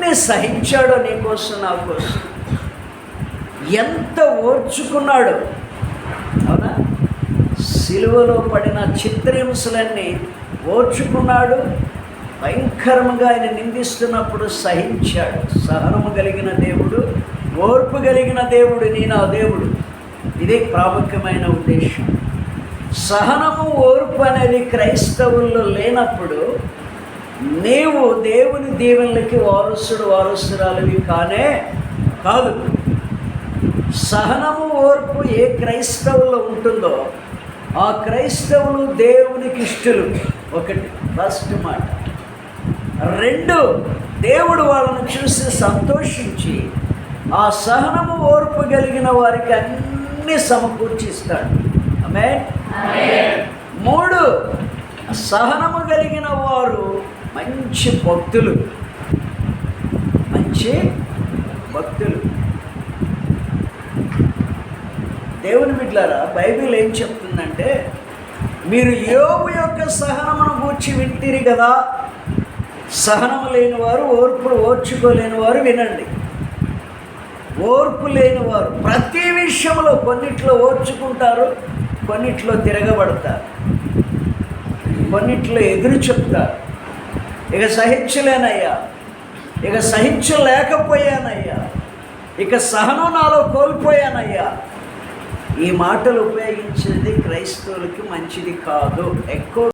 ఎన్ని సహించాడో నీకోసం నా కోసం, ఎంత ఓర్చుకున్నాడో. అవునా? సిలువలో పడిన చిత్రహింసలన్నీ ఓర్చుకున్నాడు. భయంకరంగా ఆయన నిందిస్తున్నప్పుడు సహించాడు. సహనము కలిగిన దేవుడు, ఓర్పు కలిగిన దేవుడు నా దేవుడు. ఇదే ప్రాముఖ్యమైన ఉద్దేశం. సహనము, ఓర్పు అనేది క్రైస్తవుల్లో లేనప్పుడు నీవు దేవుని దీవెనలకి వారసురాలివి కానే కాదు. సహనము, ఓర్పు ఏ క్రైస్తవుల్లో ఉంటుందో ఆ క్రైస్తవులు దేవునికి ఇష్టలు. ఒకటి ఫస్ట్ మాట. రెండు, దేవుడు వాళ్ళను చూసి సంతోషించి ఆ సహనము, ఓర్పు కలిగిన వారికి అన్నీ సమకూర్చిస్తాడు. ఆమేన్. మూడు, సహనము కలిగిన వారు మంచి భక్తులు. మంచి భక్తులు. దేవుని బిడ్డలారా, బైబిల్ ఏం చెప్తుందంటే, మీరు యోబు యొక్క సహనమును గూర్చి వింటిరి కదా. సహనము లేనివారు, ఓర్చుకోలేని వారు వినండి. ఓర్పు లేనివారు ప్రతి విషయంలో కొన్నిట్లో ఓర్చుకుంటారు, కొన్నిట్లో తిరగబడతారు, కొన్నిట్లో ఎదురు చెప్తారు. ఇక సహించలేనయ్యా, ఇక సహించలేకపోయానయ్యా, ఇక సహనం నాలో కోల్పోయానయ్యా, ఈ మాటలు ఉపయోగించేది క్రైస్తవులకి మంచిది కాదు. ఎక్కువ